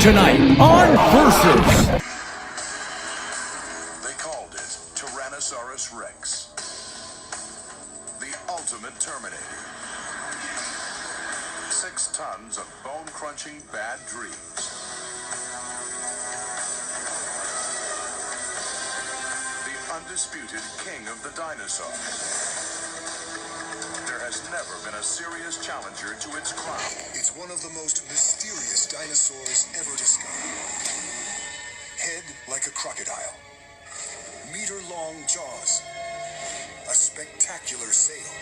Tonight on Versus. They called it Tyrannosaurus Rex, the ultimate Terminator. 6 tons of bone-crunching bad dreams. The undisputed king of the dinosaur. There has never been a serious challenger to its crown. It's one of the most mysterious dinosaurs ever discovered. Head like a crocodile. Meter-long jaws. A spectacular sail.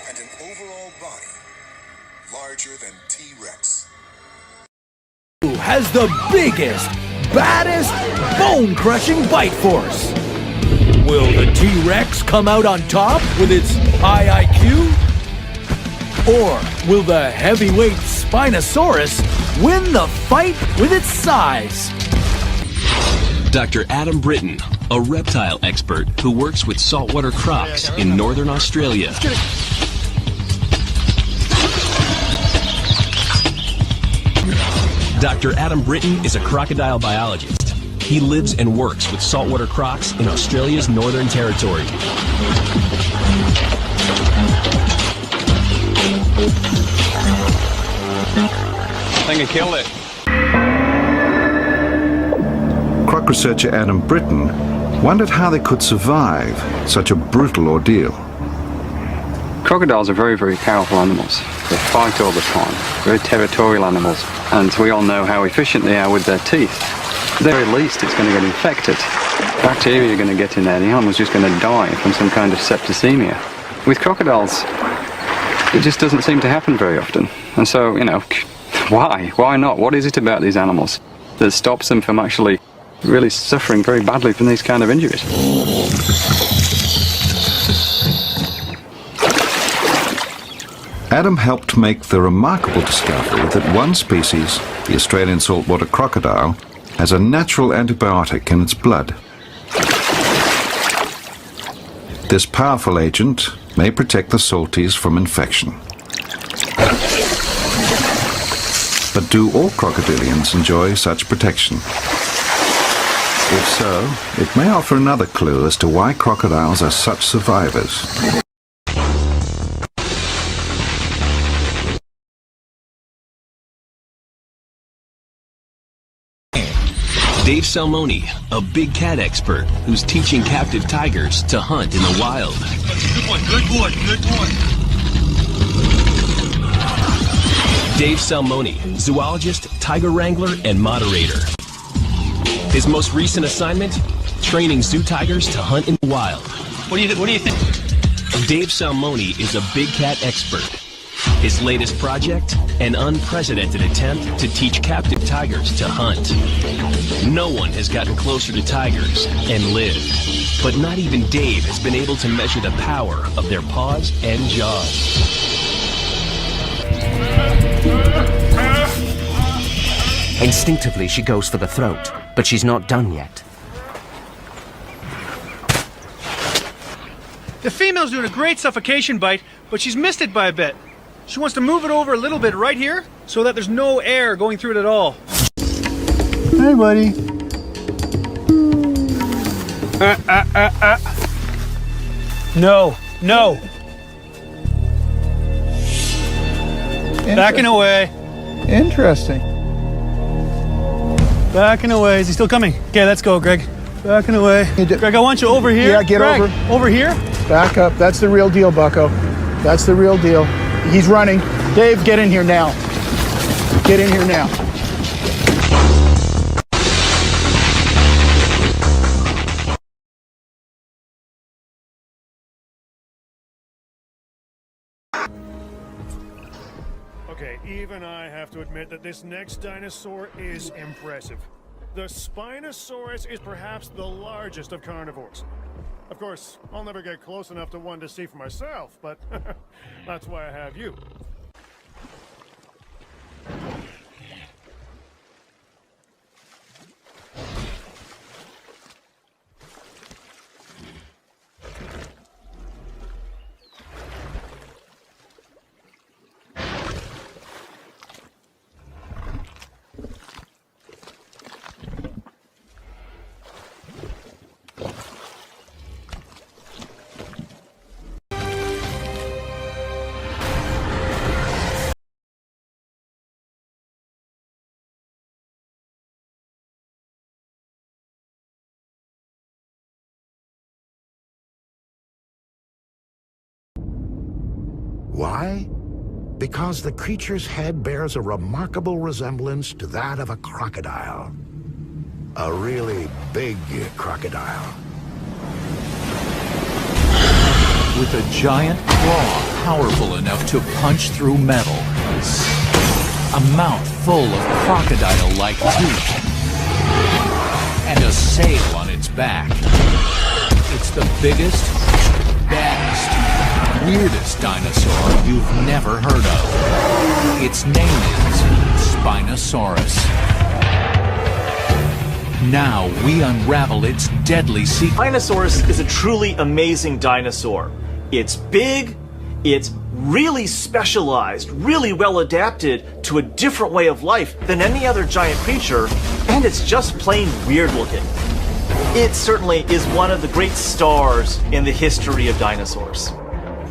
And an overall body larger than T-Rex. Who has the biggest, baddest, bone-crushing bite force? Will the T-Rex come out on top with its high IQ? Or will the heavyweight Spinosaurus win the fight with its size? Dr. Adam Britton, a reptile expert who works with saltwater crocs in northern Australia. Dr. Adam Britton is a crocodile biologist. He lives and works with saltwater crocs in Australia's Northern Territory. I think I killed it. Croc researcher Adam Britton wondered how they could survive such a brutal ordeal. Crocodiles are very, very powerful animals. They fight all the time, very territorial animals, and we all know how efficient they are with their teeth. At the very least, it's going to get infected. Bacteria are going to get in there, the animal's just going to die from some kind of septicemia. With crocodiles, it just doesn't seem to happen very often. And so, you know, why? Why not? What is it about these animals that stops them from actually really suffering very badly from these kind of injuries? Adam helped make the remarkable discovery that one species, the Australian saltwater crocodile, has a natural antibiotic in its blood. This powerful agent may protect the salties from infection. But do all crocodilians enjoy such protection? If so, it may offer another clue as to why crocodiles are such survivors. Dave Salmoni, a big cat expert who's teaching captive tigers to hunt in the wild. Good boy, good boy, good boy. Dave Salmoni, zoologist, tiger wrangler, and moderator. His most recent assignment, training zoo tigers to hunt in the wild. What do you think? Dave Salmoni is a big cat expert. His latest project, an unprecedented attempt to teach captive tigers to hunt. No one has gotten closer to tigers and lived, but not even Dave has been able to measure the power of their paws and jaws. Instinctively, she goes for the throat, but she's not done yet. The female's doing a great suffocation bite, but she's missed it by a bit. She wants to move it over a little bit right here so that there's no air going through it at all. Hey, buddy. No, no. Backing away. Interesting. Backing away. Is he still coming? Okay, let's go, Greg. Backing away. Greg, I want you over here. Yeah, get Greg, over. Over here. Back up. That's the real deal, Bucko. That's the real deal. He's running. Dave, get in here now. Get in here now. Okay, even I have to admit that this next dinosaur is impressive. The Spinosaurus is perhaps the largest of carnivores. Of course, I'll never get close enough to one to see for myself, but that's why I have you. Why? Because the creature's head bears a remarkable resemblance to that of a crocodile. A really big crocodile. With a giant claw powerful enough to punch through metal. A mouth full of crocodile-like teeth. And a sail on its back. It's the biggest, baddest, weirdest dinosaur you've never heard of. Its name is Spinosaurus. Now we unravel its deadly secret. Spinosaurus is a truly amazing dinosaur. It's big, it's really specialized, really well adapted to a different way of life than any other giant creature, and it's just plain weird looking. It certainly is one of the great stars in the history of dinosaurs.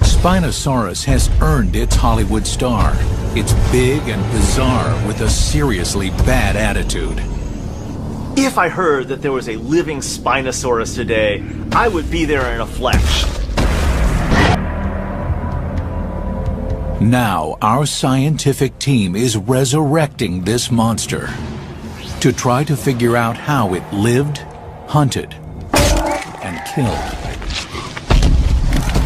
Spinosaurus has earned its Hollywood star. It's big and bizarre with a seriously bad attitude. If I heard that there was a living Spinosaurus today, I would be there in a flash. Now, our scientific team is resurrecting this monster to try to figure out how it lived, hunted, and killed.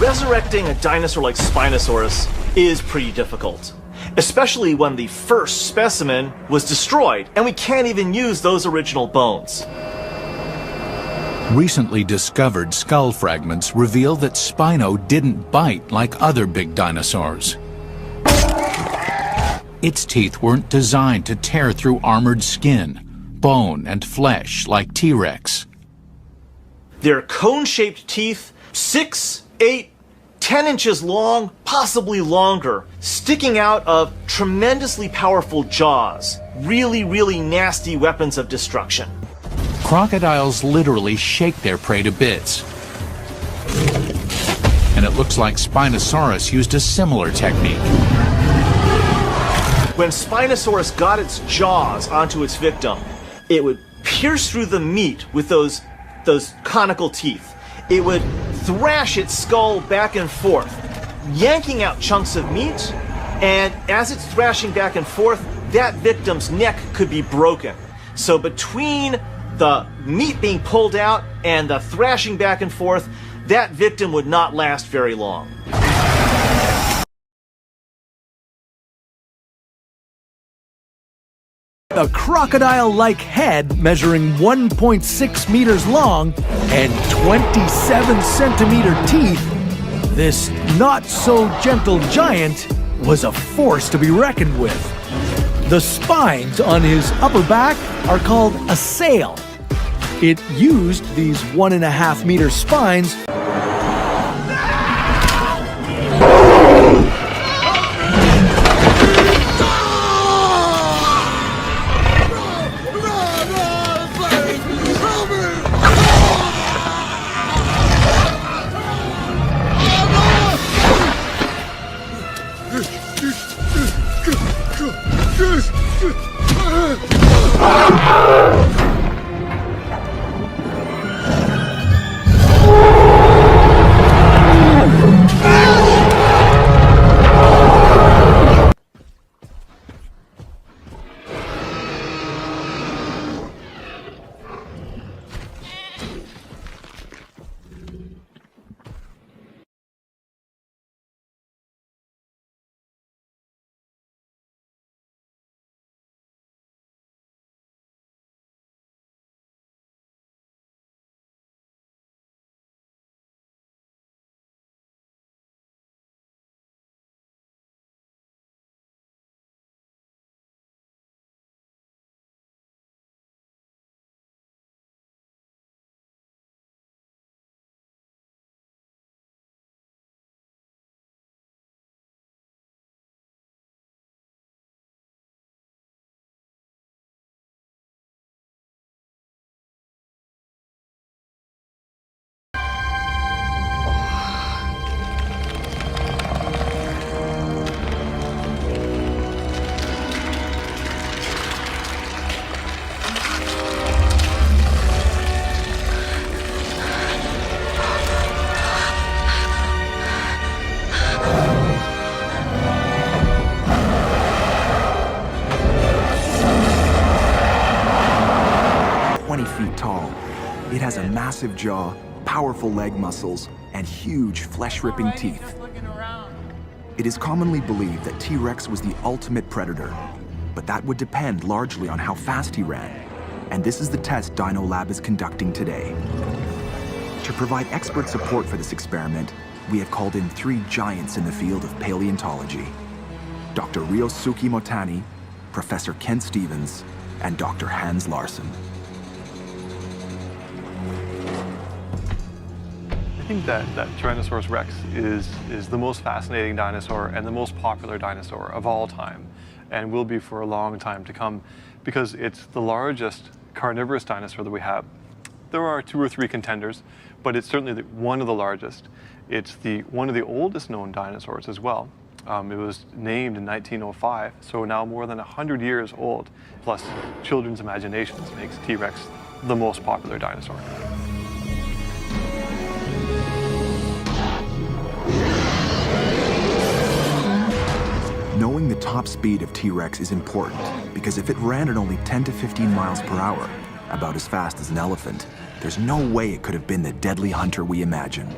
Resurrecting a dinosaur like Spinosaurus is pretty difficult, especially when the first specimen was destroyed and we can't even use those original bones. Recently discovered skull fragments reveal that Spino didn't bite like other big dinosaurs. Its teeth weren't designed to tear through armored skin, bone, and flesh like T-Rex. They're cone-shaped teeth, 6, 8, 10 inches long, possibly longer, sticking out of tremendously powerful jaws. Really, really nasty weapons of destruction. Crocodiles literally shake their prey to bits. And it looks like Spinosaurus used a similar technique. When Spinosaurus got its jaws onto its victim, it would pierce through the meat with those conical teeth. It would thrash its skull back and forth, yanking out chunks of meat, and as it's thrashing back and forth, that victim's neck could be broken. So between the meat being pulled out and the thrashing back and forth, that victim would not last very long. A crocodile-like head measuring 1.6 meters long and 27 centimeter teeth, this not-so-gentle giant was a force to be reckoned with. The spines on his upper back are called a sail. It used these 1.5 meter spines feet tall. It has a massive jaw, powerful leg muscles, and huge flesh-ripping teeth. It is commonly believed that T-Rex was the ultimate predator, but that would depend largely on how fast he ran. And this is the test Dino Lab is conducting today. To provide expert support for this experiment, we have called in 3 giants in the field of paleontology: Dr. Ryosuke Motani, Professor Ken Stevens, and Dr. Hans Larsen. I think that Tyrannosaurus rex is the most fascinating dinosaur and the most popular dinosaur of all time, and will be for a long time to come, because it's the largest carnivorous dinosaur that we have. There are 2 or 3 contenders, but it's certainly one of the largest. It's one of the oldest known dinosaurs as well. It was named in 1905, so now more than 100 years old. Plus, children's imaginations makes T-Rex the most popular dinosaur. Knowing the top speed of T-Rex is important, because if it ran at only 10 to 15 miles per hour, about as fast as an elephant, there's no way it could have been the deadly hunter we imagine.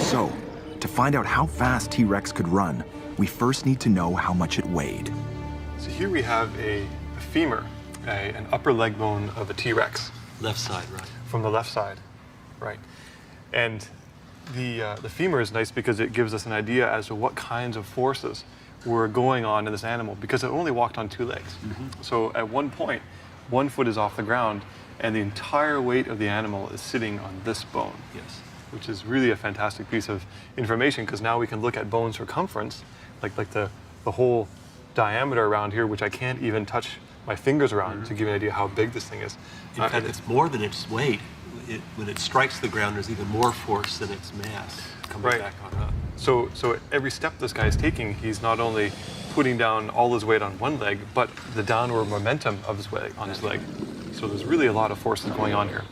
So, to find out how fast T-Rex could run, we first need to know how much it weighed. So here we have a femur, an upper leg bone of a T-Rex. Left side, right. From the left side, right. And the femur is nice because it gives us an idea as to what kinds of forces were going on in this animal, because it only walked on 2 legs. So at one point, 1 foot is off the ground, and the entire weight of the animal is sitting on this bone. Yes. Which is really a fantastic piece of information, because now we can look at bone circumference, like the whole diameter around here, which I can't even touch my fingers around to give you an idea how big this thing is. In fact, it's more than its weight. When it strikes the ground, there's even more force than its mass coming back on up. So every step this guy is taking, he's not only putting down all his weight on one leg, but the downward momentum of his weight on his leg. So there's really a lot of forces going on here.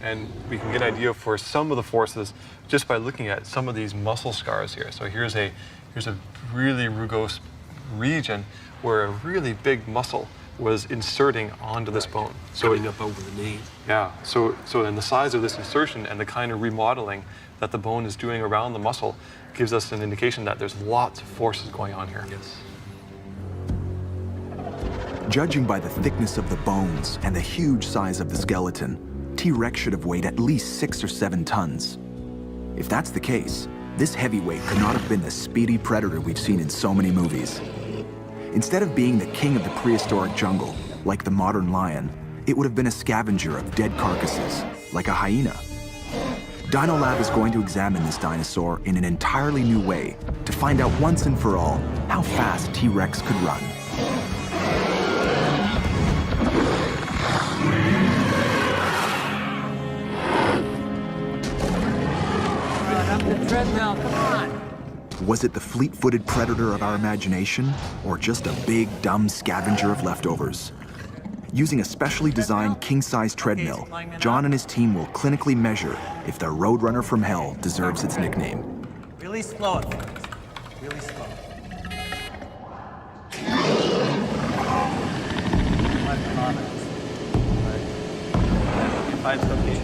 And we can get an idea for some of the forces just by looking at some of these muscle scars here. So here's a really rugose region where a really big muscle was inserting onto this bone. So coming up over the knee. Yeah, so then the size of this insertion and the kind of remodeling that the bone is doing around the muscle gives us an indication that there's lots of forces going on here. Yes. Judging by the thickness of the bones and the huge size of the skeleton, T-Rex should have weighed at least 6 or 7 tons. If that's the case, this heavyweight could not have been the speedy predator we've seen in so many movies. Instead of being the king of the prehistoric jungle, like the modern lion, it would have been a scavenger of dead carcasses, like a hyena. Dino Lab is going to examine this dinosaur in an entirely new way to find out once and for all how fast T-Rex could run. Up the treadmill, come on. Was it the fleet-footed predator of our imagination, or just a big, dumb scavenger of leftovers? Using a specially designed king-size treadmill, John and his team will clinically measure if the Roadrunner from Hell deserves its nickname. Really slow at first. Really slow. 5 kilometers. Right. 5 okay.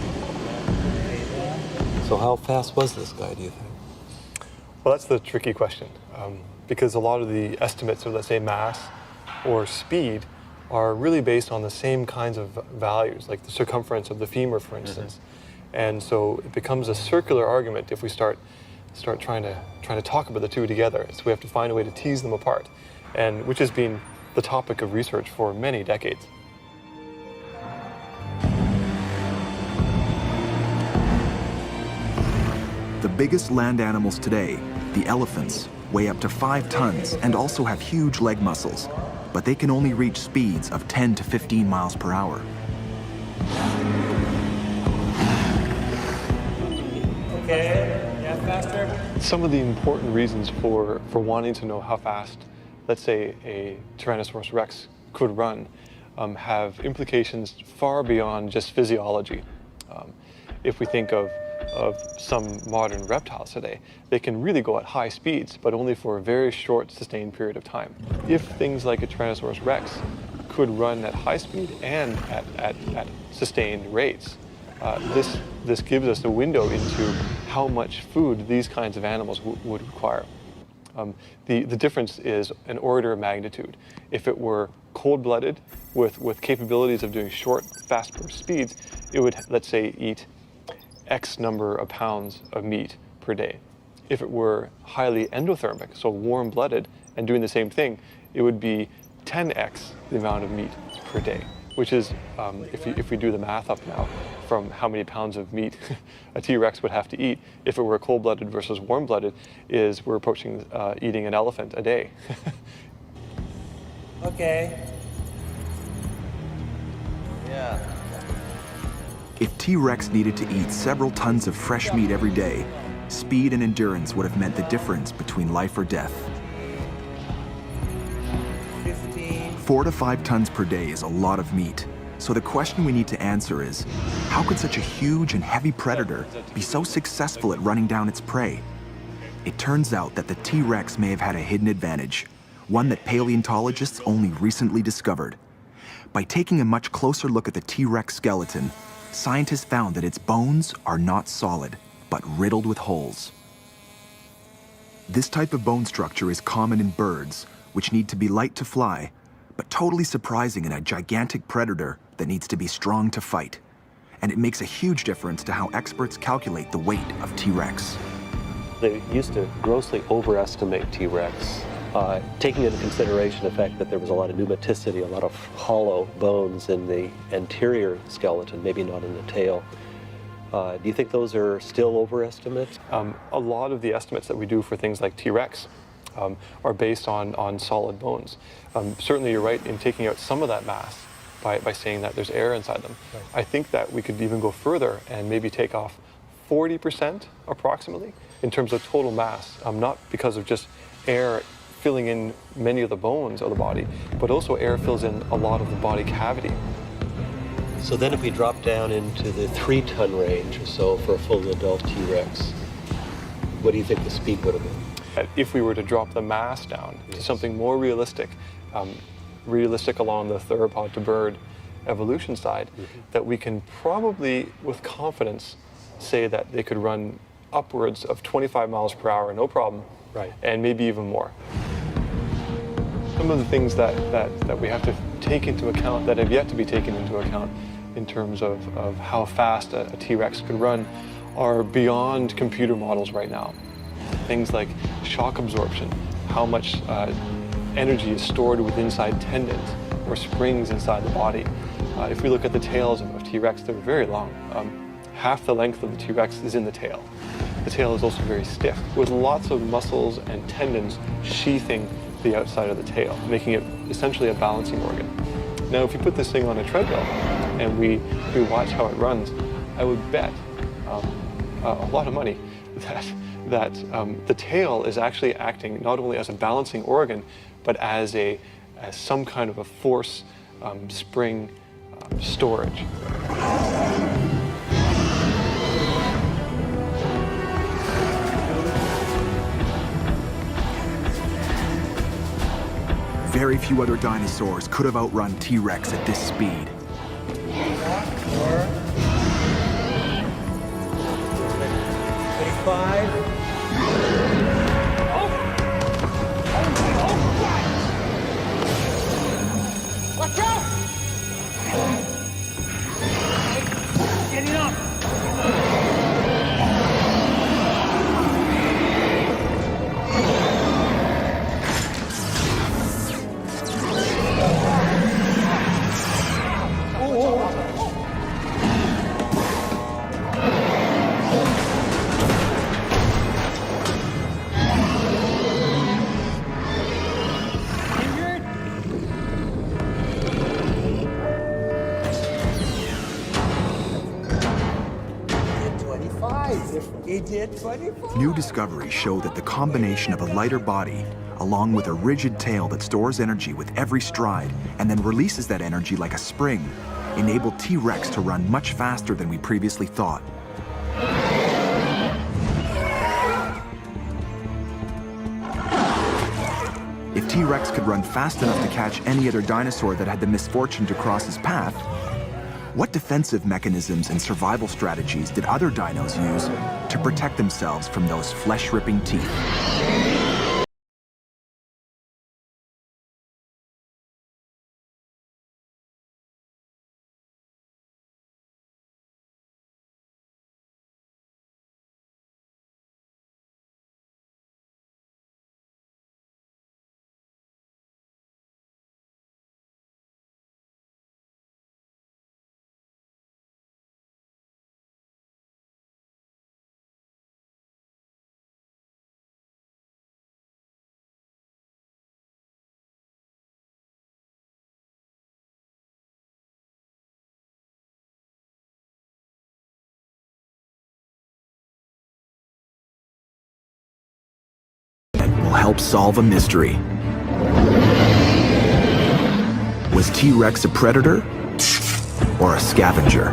So how fast was this guy, do you think? Well, that's the tricky question, because a lot of the estimates of, let's say, mass or speed are really based on the same kinds of values, like the circumference of the femur, for instance. And so it becomes a circular argument if we start trying to talk about the two together. So we have to find a way to tease them apart, and which has been the topic of research for many decades. The biggest land animals today, the elephants, weigh up to 5 tons and also have huge leg muscles, but they can only reach speeds of 10 to 15 miles per hour. Okay, yeah, faster. Some of the important reasons for wanting to know how fast, let's say, a Tyrannosaurus rex could run have implications far beyond just physiology. If we think of some modern reptiles today, they can really go at high speeds, but only for a very short, sustained period of time. If things like a Tyrannosaurus rex could run at high speed and at sustained rates. This gives us a window into how much food these kinds of animals would require. The difference is an order of magnitude. If it were cold-blooded with capabilities of doing short, fast burst speeds, it would, let's say, eat X number of pounds of meat per day. If it were highly endothermic, so warm-blooded, and doing the same thing, it would be 10x the amount of meat per day, which is, if we do the math up now, from how many pounds of meat a T-Rex would have to eat, if it were cold-blooded versus warm-blooded, is we're approaching eating an elephant a day. Okay. Yeah. If T-Rex needed to eat several tons of fresh meat every day, speed and endurance would have meant the difference between life or death. 15. 4 to 5 tons per day is a lot of meat. So the question we need to answer is, how could such a huge and heavy predator be so successful at running down its prey? It turns out that the T-Rex may have had a hidden advantage, one that paleontologists only recently discovered. By taking a much closer look at the T-Rex skeleton, scientists found that its bones are not solid, but riddled with holes. This type of bone structure is common in birds, which need to be light to fly, but totally surprising in a gigantic predator that needs to be strong to fight. And it makes a huge difference to how experts calculate the weight of T-Rex. They used to grossly overestimate T-Rex, taking into consideration the fact that there was a lot of pneumaticity, a lot of hollow bones in the anterior skeleton, maybe not in the tail. Do you think those are still overestimates? A lot of the estimates that we do for things like T-Rex are based on solid bones. Certainly you're right in taking out some of that mass by saying that there's air inside them. Right. I think that we could even go further and maybe take off 40% approximately in terms of total mass, not because of just air filling in many of the bones of the body, but also air fills in a lot of the body cavity. So then if we drop down into the 3-ton range or so for a full adult T-Rex, what do you think the speed would have been? If we were to drop the mass down to something more realistic, realistic along the theropod to bird evolution side, that we can probably, with confidence, say that they could run upwards of 25 miles per hour, no problem, and maybe even more. Some of the things that we have to take into account that have yet to be taken into account in terms of how fast a T-Rex could run are beyond computer models right now. Things like shock absorption, how much energy is stored within inside tendons or springs inside the body. If we look at the tails of T-Rex, they're very long. Half the length of the T-Rex is in the tail. The tail is also very stiff, with lots of muscles and tendons sheathing the outside of the tail, making it essentially a balancing organ. Now, if you put this thing on a treadmill and we watch how it runs, I would bet a lot of money that the tail is actually acting not only as a balancing organ, but as some kind of a force spring storage. Very few other dinosaurs could have outrun T-Rex at this speed. 25. Watch out! Getting up! He did 25. New discoveries show that the combination of a lighter body, along with a rigid tail that stores energy with every stride and then releases that energy like a spring, enabled T-Rex to run much faster than we previously thought. If T-Rex could run fast enough to catch any other dinosaur that had the misfortune to cross his path, what defensive mechanisms and survival strategies did other dinos use to protect themselves from those flesh-ripping teeth? Will help solve a mystery. Was T-Rex a predator or a scavenger?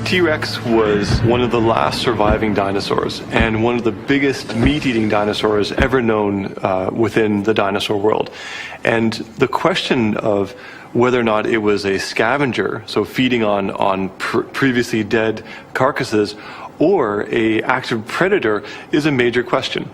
T-Rex was one of the last surviving dinosaurs and one of the biggest meat-eating dinosaurs ever known within the dinosaur world. And the question of whether or not it was a scavenger, so feeding on previously dead carcasses, or an active predator is a major question.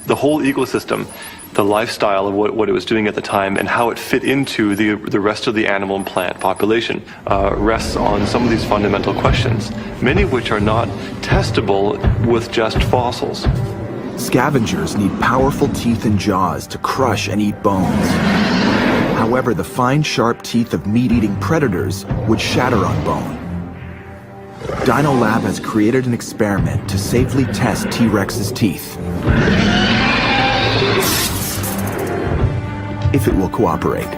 The whole ecosystem, the lifestyle of what it was doing at the time, and how it fit into the rest of the animal and plant population rests on some of these fundamental questions, many of which are not testable with just fossils. Scavengers need powerful teeth and jaws to crush and eat bones. However, the fine, sharp teeth of meat-eating predators would shatter on bone. Dino Lab has created an experiment to safely test T-Rex's teeth. If it will cooperate.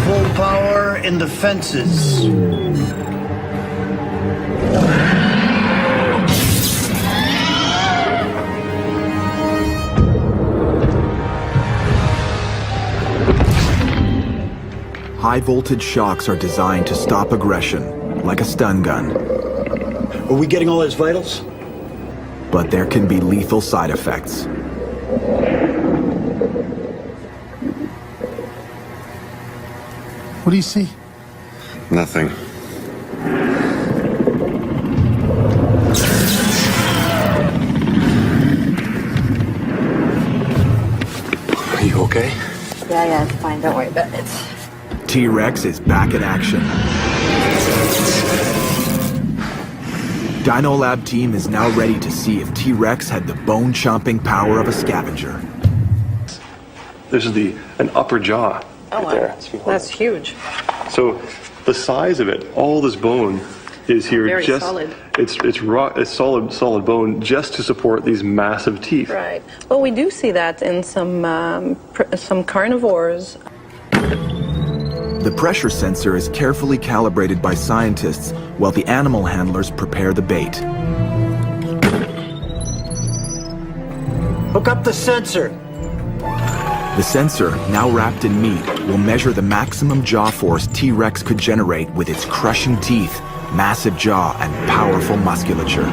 Full power in the fences. High voltage shocks are designed to stop aggression, like a stun gun. Are we getting all his vitals? But there can be lethal side effects. What do you see? Nothing. Are you okay? Yeah, it's fine. Don't worry about it. T-Rex is back in action. Dino Lab team is now ready to see if T-Rex had the bone-chomping power of a scavenger. This is an upper jaw right there. That's huge. So the size of it, all this bone is here. Very just solid. It's raw, it's solid bone just to support these massive teeth. Right. Well, we do see that in some carnivores. The pressure sensor is carefully calibrated by scientists while the animal handlers prepare the bait. Hook up the sensor. The sensor, now wrapped in meat, will measure the maximum jaw force T-Rex could generate with its crushing teeth, massive jaw, and powerful musculature.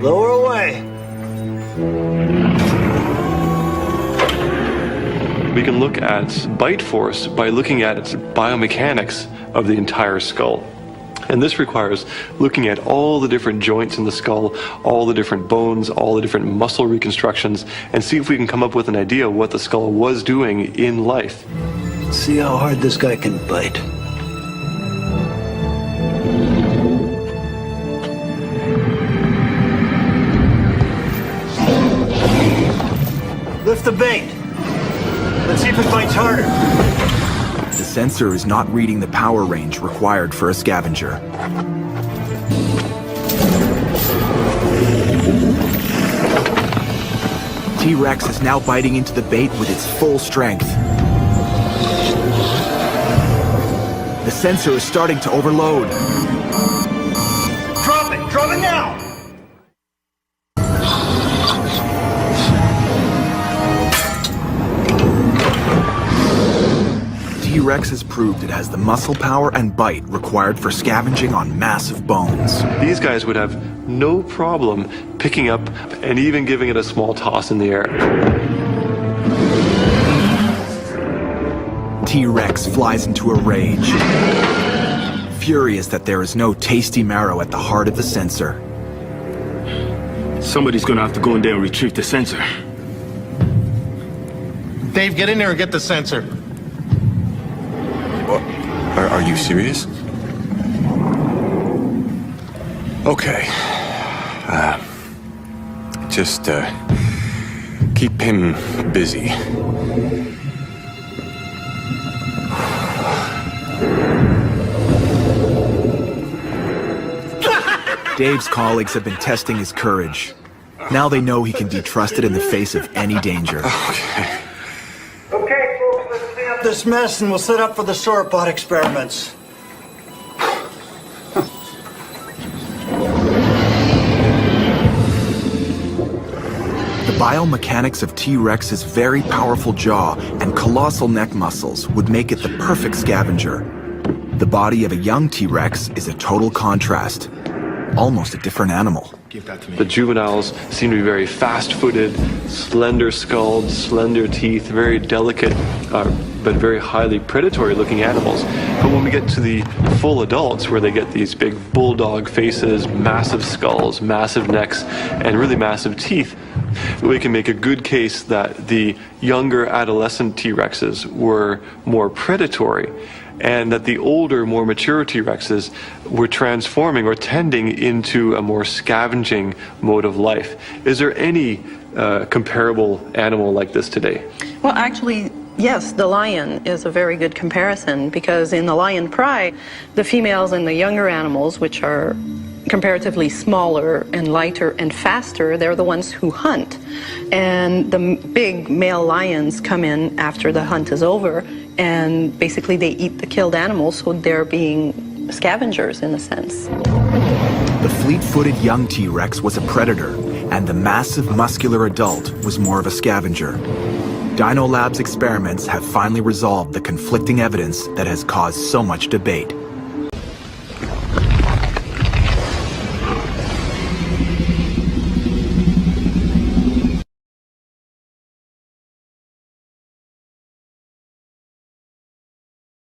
Lower away. We can look at bite force by looking at biomechanics of the entire skull. And this requires looking at all the different joints in the skull, all the different bones, all the different muscle reconstructions, and see if we can come up with an idea of what the skull was doing in life. See how hard this guy can bite. Lift the bait. Let's see if it bites harder. The sensor is not reading the power range required for a scavenger. T-Rex is now biting into the bait with its full strength. The sensor is starting to overload. Drop it! Drop it now! T-Rex has proved it has the muscle power and bite required for scavenging on massive bones. These guys would have no problem picking up and even giving it a small toss in the air. T-Rex flies into a rage, furious that there is no tasty marrow at the heart of the sensor. Somebody's gonna have to go in there and retrieve the sensor. Dave, get in there and get the sensor. Are you serious? Okay. Just keep him busy. Dave's colleagues have been testing his courage. Now they know he can be trusted in the face of any danger. Okay. Okay, folks, let's clean up this mess and we'll set up for the sauropod experiments. The biomechanics of T-Rex's very powerful jaw and colossal neck muscles would make it the perfect scavenger. The body of a young T-Rex is a total contrast. Almost a different animal. The juveniles seem to be very fast-footed, slender-skulled, slender teeth, very delicate, but very highly predatory-looking animals. But when we get to the full adults, where they get these big bulldog faces, massive skulls, massive necks, and really massive teeth, we can make a good case that the younger adolescent T-Rexes were more predatory, and that the older, more mature T-Rexes were transforming or tending into a more scavenging mode of life. Is there any comparable animal like this today? Well, actually, yes, the lion is a very good comparison, because in the lion pride, the females and the younger animals, which are comparatively smaller and lighter and faster, they're the ones who hunt. And the big male lions come in after the hunt is over, and basically they eat the killed animals, so they're being scavengers in a sense. The fleet-footed young T-Rex was a predator, and the massive muscular adult was more of a scavenger. Dino Lab's experiments have finally resolved the conflicting evidence that has caused so much debate.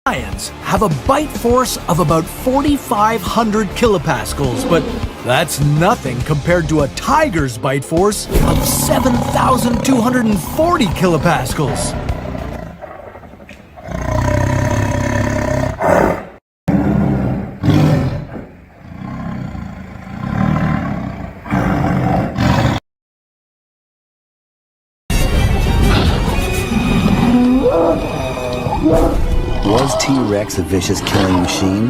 Lions have a bite force of about 4,500 kilopascals, but that's nothing compared to a tiger's bite force of 7,240 kilopascals. Was T-Rex a vicious killing machine?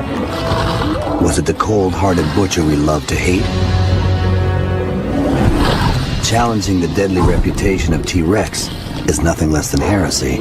Was it the cold-hearted butcher we love to hate? Challenging the deadly reputation of T-Rex is nothing less than heresy.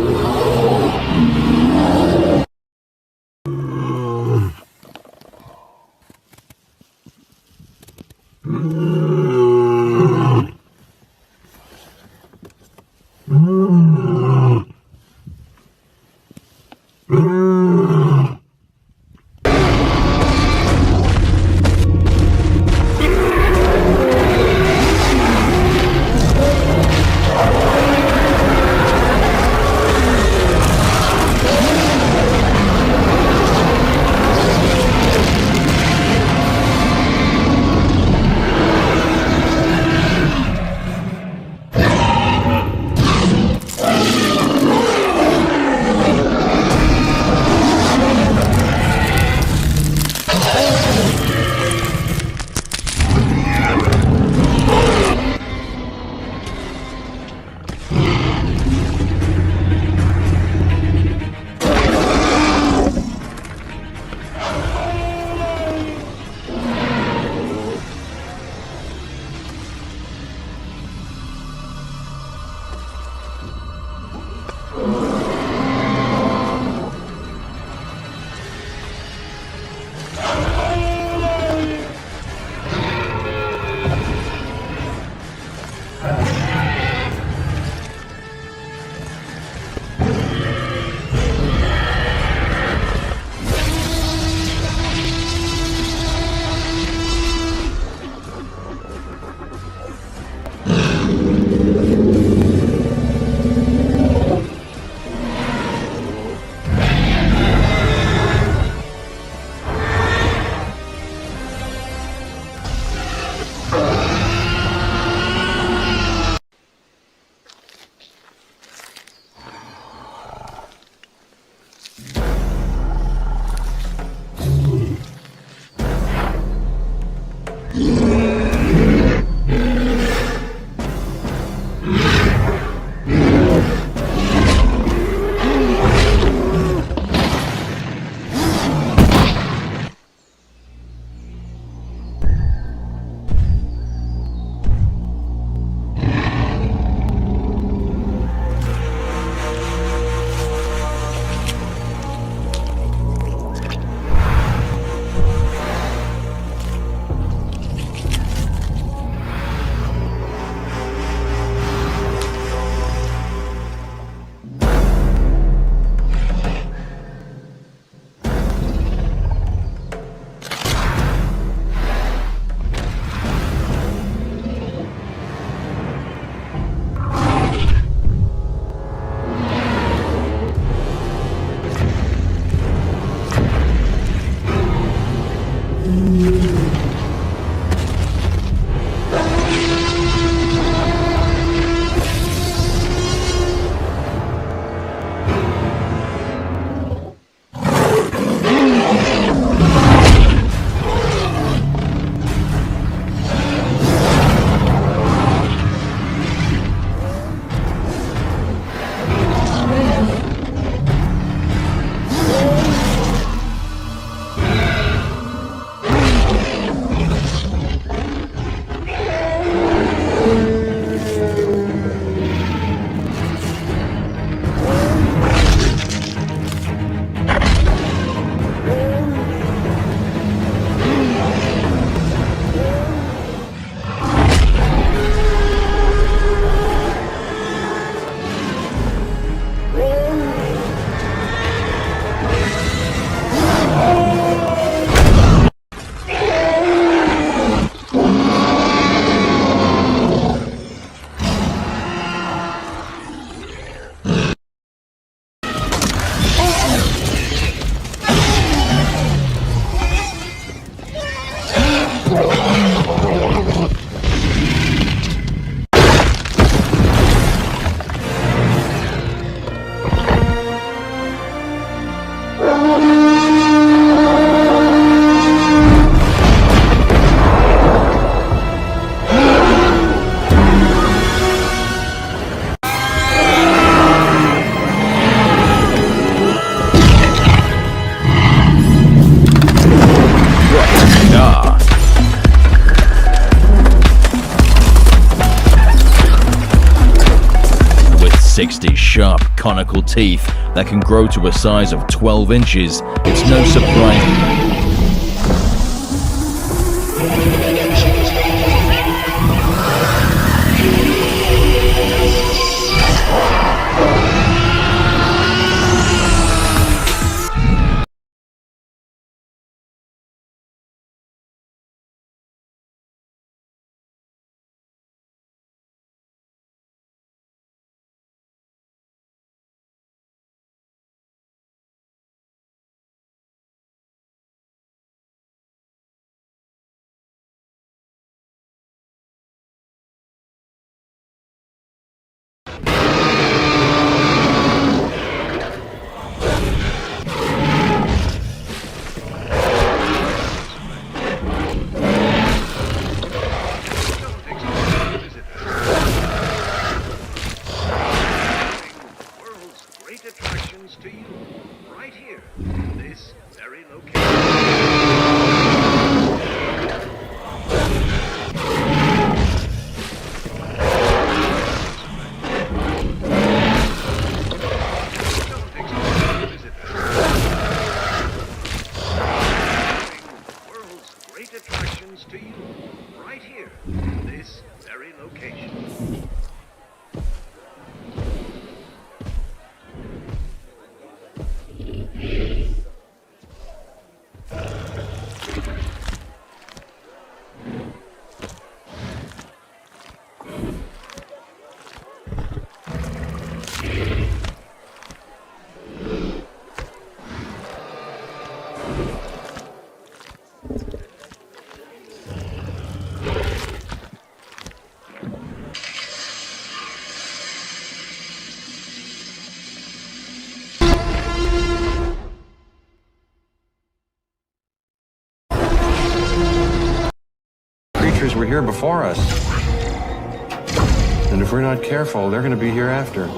60 sharp conical teeth that can grow to a size of 12 inches, it's no surprise. creatures were here before us. And if we're not careful, they're going to be here after.